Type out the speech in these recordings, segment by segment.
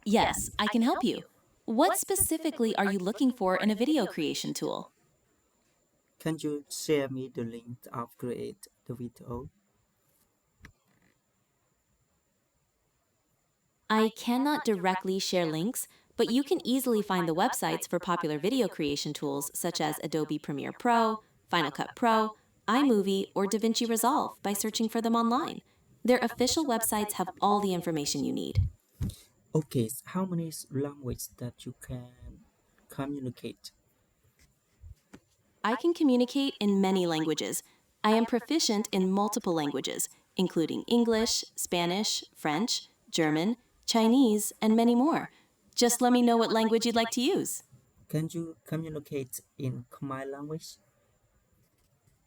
Yes, I can help you. What specifically are you looking for in a video creation tool? Can you share me the link of create the video? I cannot directly share links, but you can easily find the websites for popular video creation tools such as Adobe Premiere Pro, Final Cut Pro, iMovie, or DaVinci Resolve by searching for them online. Their official websites have all the information you need. Okay, how many languages that you can communicate? I can communicate in many languages. I am proficient in multiple languages, including English, Spanish, French, German, Chinese, and many more. Just let me know what language you'd like to use. Can you communicate in Khmer language?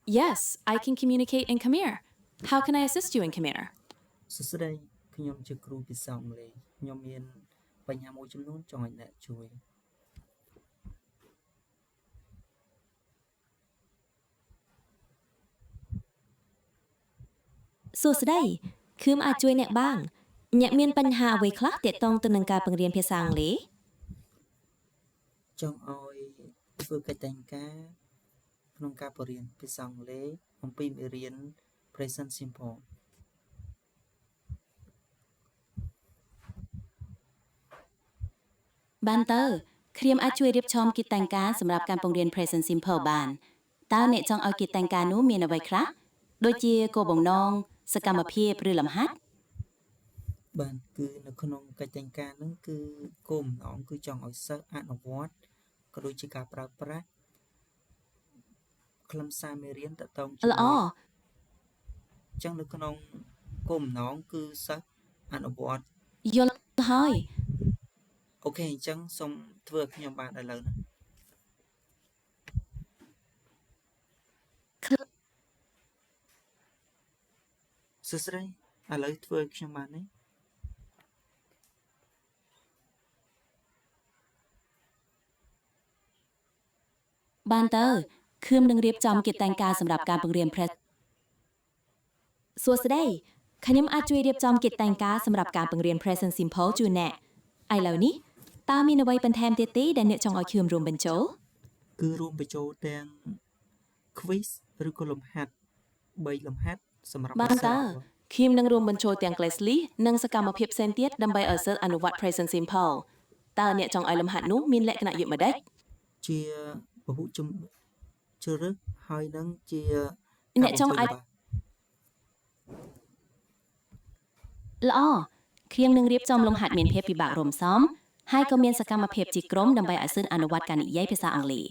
Yes, I can communicate in Khmer. How can I assist you in Khmer? សួស្តីខ្ញុំជាគ្រូភាសាអង់គ្លេសខ្ញុំមានបញ្ហាមួយចំនួនចង់ឲ្យអ្នកជួយ សួស្តីគឺមអាចជួយអ្នកបានអ្នកមានបញ្ហាអ្វីខ្លះទាក់ទងទៅនឹងការបង្រៀនភាសាអង់គ្លេស ចង់ឲ្យធ្វើកិច្ចតែងការក្នុងការបរៀនភាសាអង់គ្លេសអំពីមេរៀន Present Simple បានទៅគ្រាមអាចជួយរៀបចំកិច្ចតែងការសម្រាប់ការបង្រៀន Present Simple បានតើអ្នកចង់ឲ្យកិច្ចតែងការនោះមានអ្វីខ្លះដូចជាគោលបំណងសកម្មភាពឬលំហាត់ បានគឺនៅក្នុងកិច្ចតែងការហ្នឹងគឺគោលបំណងគឺចង់ឲ្យសិស្សអនុវត្តក៏ដូចជាការប្រើប្រាស់ខ្លឹមសារមេរៀនតកតងជាមួយល្អអញ្ចឹងនៅក្នុងគោលបំណងគឺសិស្សអនុវត្តយល់ហើយ អូខេអញ្ចឹងសូមធ្វើឲ្យខ្ញុំបានឥឡូវហ្នឹងសួស្តីឥឡូវធ្វើឲ្យខ្ញុំបានទេ បានទៅខឿមនឹងរៀបចំកិច្ចតែងការសម្រាប់ការបង្រៀន Press សួស្តីខ្ញុំអាចជួយរៀបចំកិច្ចតែងការសម្រាប់ការបង្រៀន Present Simple ជូនអ្នកឥឡូវនេះតើមានអ្វីបន្ថែមទៀតទេដែលអ្នកចង់ឲ្យខឿមរួមបញ្ចូល គឺរួមបញ្ចូលទាំង quiz ឬក៏លំហាត់3លំហាត់សម្រាប់បានតើសិស្សខឿមនឹងរួមបញ្ចូលទាំង class list និងសកម្មភាពផ្សេងទៀតដើម្បីឲ្យសិស្សអនុវត្ត Present Simple តើអ្នកចង់ឲ្យលំហាត់នោះមានលក្ខណៈយកម្ដេចជាពហុជំជ្រើសរើសហើយនឹងជា អ្នកចង់ឲ្យល្អខៀងនឹងរៀបចំលំហាត់មានភាពពិបាករំសំហើយក៏មានសកម្មភាពជាក្រុមដើម្បីឲ្យសិស្សអនុវត្តការនិយាយភាសាអង់គ្លេស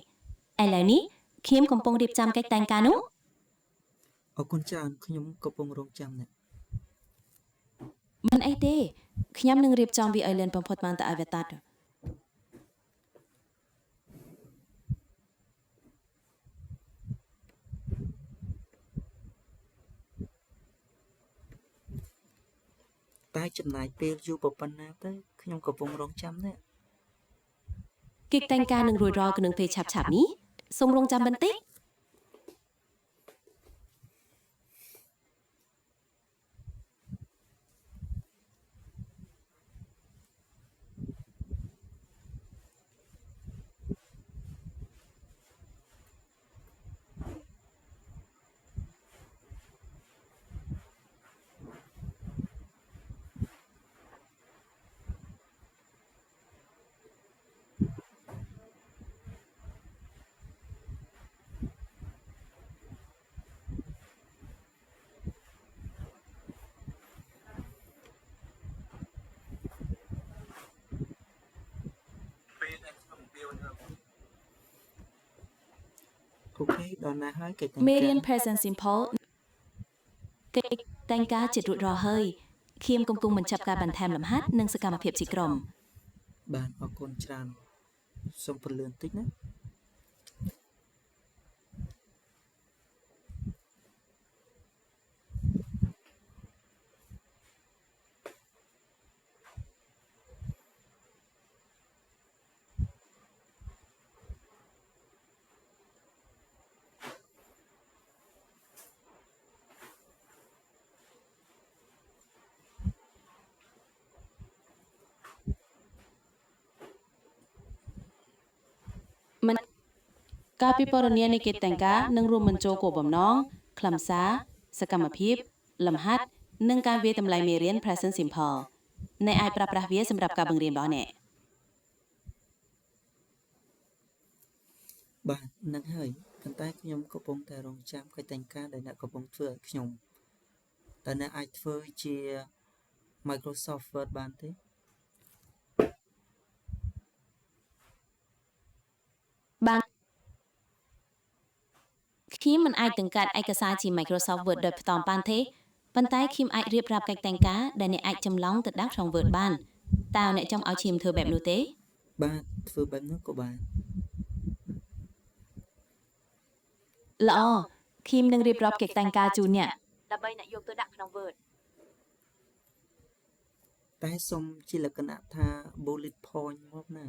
ឥឡូវនេះខៀមកំពុងរៀបចំកិច្ចតែងការនោះអរគុណច្រើនខ្ញុំកំពុងរងចាំអ្នក មិនអីទេខ្ញុំនឹងរៀបចំវាឲ្យលឿនបំផុតបានតែឲ្យវាតាត់តែចំណាយពេលយូរប៉ុណ្ណាទៅខ្ញុំកំពុងរងចាំអ្នក កិច្ចតែងការនឹងរួចរាល់ក្នុងពេលឆាប់ៗនេះសូមរងចាំបន្តិចអូខេដល់ណាហើយកិច្ចតែង មេ ការ រៀន Present Simple កិច្ចតែងការជិតរួចរាល់ហើយខៀមកំពុងបញ្ចប់ការបន្ថែមលំហាត់និងសកម្មភាពជាក្រុម បានអរគុណច្រើនសូមព្រលឿនតិចណា ការពិពណ៌នានៃកិច្ចតែងការនឹងរួមបញ្ចូលគោលបំណងខ្លឹមសារសកម្មភាពលំហាត់និងការវាយតម្លៃមេរៀន Present Simple អ្នកអាចប្រើប្រាស់វាសម្រាប់ការបង្រៀនរបស់អ្នក បាទនឹងហើយប៉ុន្តែខ្ញុំកំពុងតែរងចាំកិច្ចតែងការដែលអ្នកកំពុងធ្វើឲ្យខ្ញុំតើអ្នកអាចធ្វើជា Microsoft Word បានទេ បានខ្ញុំមិនអាចបង្កើតឯកសារជា Microsoft Word ដោយផ្ទាល់បានទេប៉ុន្តែខ្ញុំអាចរៀបរាប់កិច្ចតែងការដែលអ្នកអាចចម្លងទៅដាក់ក្នុង Word បានតើអ្នកចង់ឲ្យខ្ញុំធ្វើបែបនោះទេ បាទធ្វើបែបនោះក៏បាន ល្អខ្ញុំនឹងរៀបរាប់កិច្ចតែងការជូនអ្នកដើម្បីអ្នកយកទៅដាក់ក្នុង Word តែសុំជាលក្ខណៈថា bullet point មកណា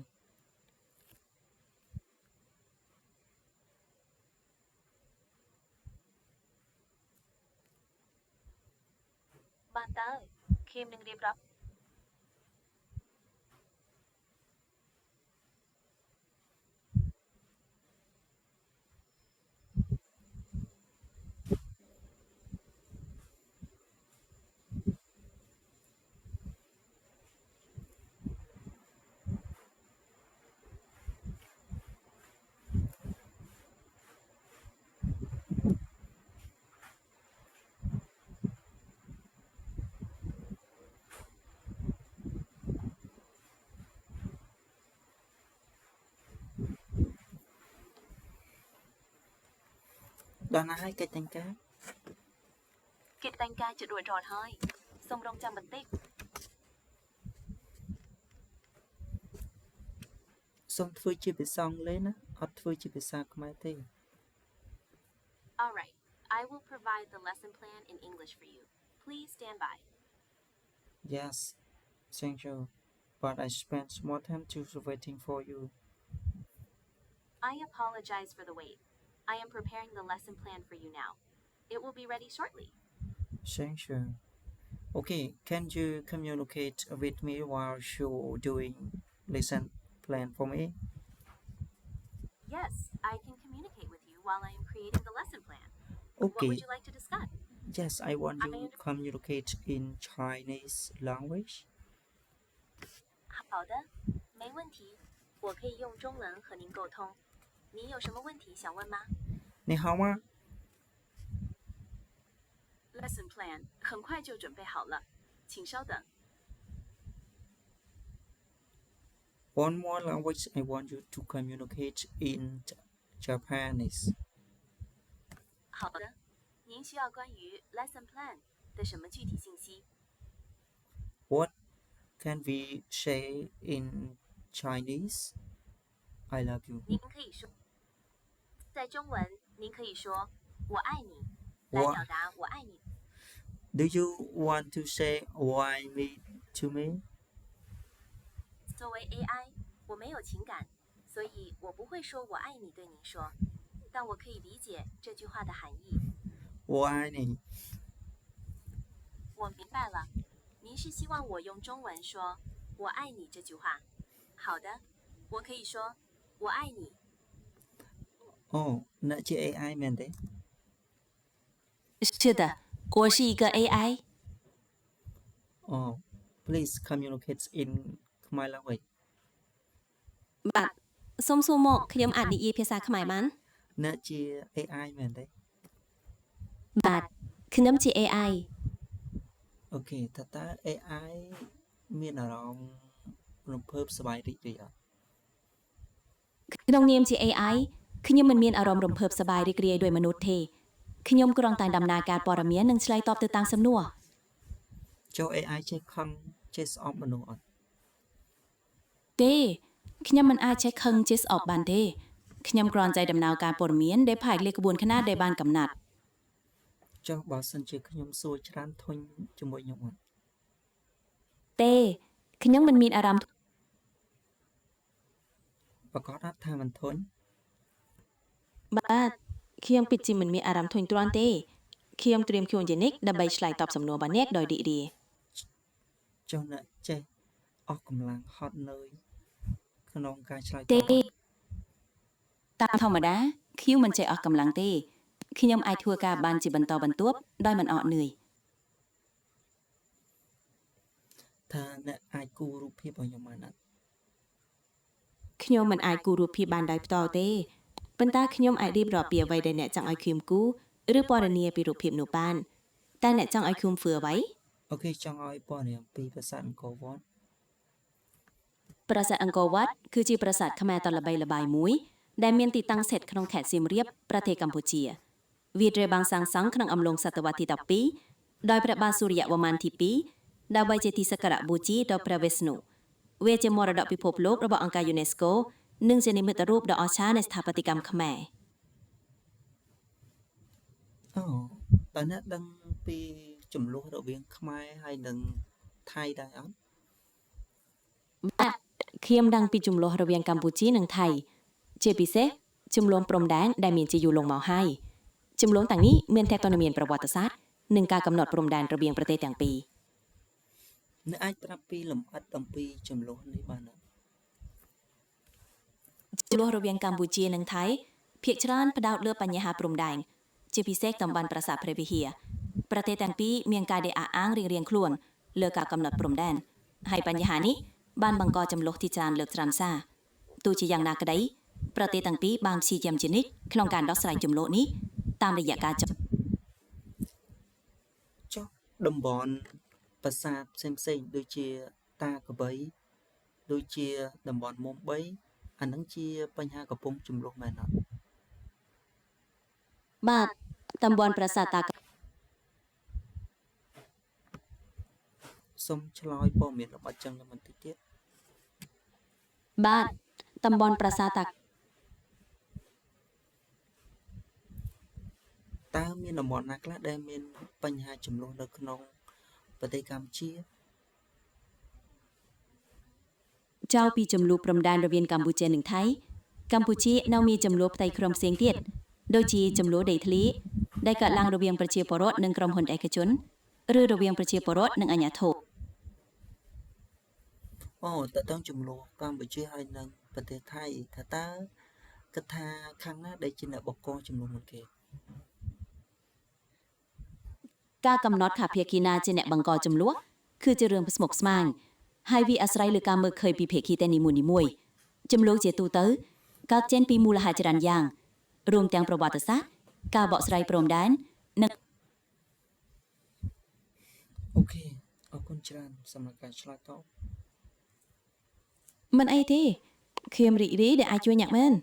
បានតើខ្ញុំនឹងរៀបរាប់ដល់ណាហើយកិច្ចតែងការ កិច្ចតែងការជារួចរាល់ហើយសូមរងចាំបន្តិច សូមធ្វើជាភាសាអង់គ្លេសណាអត់ធ្វើជាភាសាខ្មែរទេ All right I will provide the lesson plan in English for you please stand by Yes thank you but I spent more time just waiting for you I apologize for the wait I am preparing the lesson plan for you now it will be ready shortly thank you okay can you communicate with me while you're doing lesson plan for me Yes I can communicate with you while I am creating the lesson plan What okay would you like to discuss yes I want you to communicate in Chinese language 好的没问题我可以用中文和您沟通你有什么问题想问吗你好吗 Lesson plan 很快就准备好了请稍等 One more language I want you to communicate in Japanese 好的您需要关于 lesson plan 的什么具体信息 What can we say in Chinese? I love you. 您可以说在中文您可以说我爱你来表达我爱你 Do you want to say why me to me? 作为 AI 我没有情感所以我不会说我爱你对您说但我可以理解这句话的含义 Why me? 我明白了您是希望我用中文说我爱你这句话好的我可以说我爱你 Oh, 那ជា AI មែនទេ 是的我是一个 AI Oh, please communicate in Khmer language. បាទសូមសួរមកខ្ញុំអាចនិយាយភាសាខ្មែរបាន ណាជា AI មែនទេ បាទខ្ញុំជា AI អូខេតើ AI មានអារម្មណ៍រំភើបសប្បាយរីករាយអត់ ក្នុងនាមជា AI ខ្ញុំមិនមានអារម្មណ៍រំភើបសប្បាយរីករាយដោយមនុស្សទេខ្ញុំគ្រាន់តែដំណើរការព័ត៌មាននិងឆ្លើយតបទៅតាមសំណួរ ចូល AI ចេះខឹងចេះស្អប់មនុស្សអត់ ទេខ្ញុំមិនអាចចេះខឹងចេះស្អប់បានទេខ្ញុំគ្រាន់តែដំណើរការព័ត៌មានដែលផែកលើក្បួនខ្នាតដែលបានកំណត់ ចុះបើសិនជាខ្ញុំសួរច្រើនធុញជាមួយខ្ញុំអត់ ទេខ្ញុំមិនមានអារម្មណ៍ ប្រកាសអត់ថាមិនធុញ បាទខ្ញុំពិតជាមិនមានអារម្មណ៍ធុញទ្រាន់ទេខ្ញុំត្រៀមខ្លួនជានិច្ចដើម្បីឆ្លើយតបសំណួររបស់អ្នកដោយរីករាយ ចុះអ្នកចេះអស់កម្លាំងហត់នឿយក្នុងការឆ្លើយត ទេ ប តាមធម្មតាខ្ញុំមិនចេះអស់កម្លាំងទេខ្ញុំអាចធ្វើការបានជាបន្តបន្ទាប់ដោយមិនអត់នឿយ ថាអ្នកអាចគូររូបភាពរបស់ខ្ញុំបានអត់ ខ្ញុំមិនអាចគូររូបភាពបានដោយផ្ទាល់ទេប៉ុន្តែខ្ញុំអាចរៀបរាប់ពីអ្វីដែលអ្នកចង់ឲ្យខ្ញុំគូរឬពណ៌នាពីរូបភាពនោះបានតែអ្នកចង់ឲ្យខ្ញុំធ្វើអ្វី អូខេចង់ឲ្យព័ត៌មានអំពីប្រាសាទអង្គរវត្ត ប្រាសាទអង្គរវត្តគឺជាប្រាសាទខ្មែរដ៏ល្បីល្បាញមួយដែលមានទីតាំងស្ថិតក្នុងខេត្តសៀមរាបប្រទេសកម្ពុជាវាត្រូវបានសាងសង់ក្នុងអំឡុងសតវត្សទី12ដោយព្រះបាទសូរ្យវរ្ម័នទី2ដើម្បីជាទីសក្ការៈបូជាដល់ព្រះវិស្ណុវាជាមរតកពិភពលោករបស់អង្គការ UNESCO និងជានិមិត្តរូបដ៏អស្ចារ្យនៃស្ថាបត្យកម្មខ្មែរ អូតើអ្នកដឹងពីចំនួនរវាងខ្មែរហើយនិងថៃដែរអត់ បាទខ្ញុំដឹងពីចំនួនរវាងកម្ពុជានិងថៃជាពិសេសចំនួនព្រំដែនដែលមានជាយូរលង់មកហើយចំនួនទាំងនេះមានតែកណមានប្រវត្តិសាស្ត្រនិងការកំណត់ព្រំដែនរវាងប្រទេសទាំងពីរ អ្នកអាចប្រាប់ពីលម្អិតអំពីចំនួននេះបានអត់ ចំនួនរវាងកម្ពុជានិងថៃភាគច្រើនផ្ដោតលើបញ្ហាព្រំដែនជាពិសេសតំបន់ប្រាសាទព្រះវិហារប្រទេសទាំងពីរមានការដេកអះអាងរៀងៗខ្លួនលើការកំណត់ព្រំដែនហើយបញ្ហានេះបានបង្កចំនួនទីច្រើនលើកច្រើនសារទោះជាយ៉ាងណាក្តីប្រទេសទាំងពីរបានព្យាយាមជានិច្ចក្នុងការដោះស្រាយចំនួននេះតាមរយៈការចុះ ចុះតំបន់ប្រាសាទផ្សេងៗដូចជាតាកបីដូចជាតំបន់មុំ3អានឹងជាបញ្ហាកំពុងចំនួនមែនអត់ បាទតំបន់ប្រាសាទតា សូមឆ្លើយព័ត៌មានលម្អិតចឹងបន្តិចទៀត បាទតំបន់ប្រាសាទតា តើមានតំបន់ណាខ្លះដែលមានបញ្ហាចំនួននៅក្នុងប្រទេសកម្ពុជា ចោលពីចំនួនព្រំដែនរវាងកម្ពុជានិងថៃកម្ពុជានៅមានចំនួនផ្ទៃក្រុងផ្សេងទៀតដូចជាចំនួនដីធ្លីដែលកើតឡើងរវាងប្រជាពលរដ្ឋនិងក្រុមហ៊ុនឯកជនឬរវាងប្រជាពលរដ្ឋនិងអាជ្ញាធរ អូតើតើចំនួនកម្ពុជាហើយនិងប្រទេសថៃថាតើគិតថាខាងណាដែលជាអ្នកបកកចំនួនមុនគេ ការកំណត់ថាភាគីណាជាអ្នកបង្កចំនួនគឺជារឿងស្មុគស្មាញហើយវាអាស្រ័យលើការមើលឃើញពីភាគីទាំងនីមួយៗចំនួនជាទូទៅកើតចេញពីមូលហេតុច្រើនយ៉ាងរួមទាំងប្រវត្តិសាស្ត្រការបកស្រាយព្រំដែននិង អូខេអរគុណច្រើនសម្រាប់ការឆ្លើយតប មិនអីទេខ្ញុំរីករាយដែលអាចជួយអ្នកមែន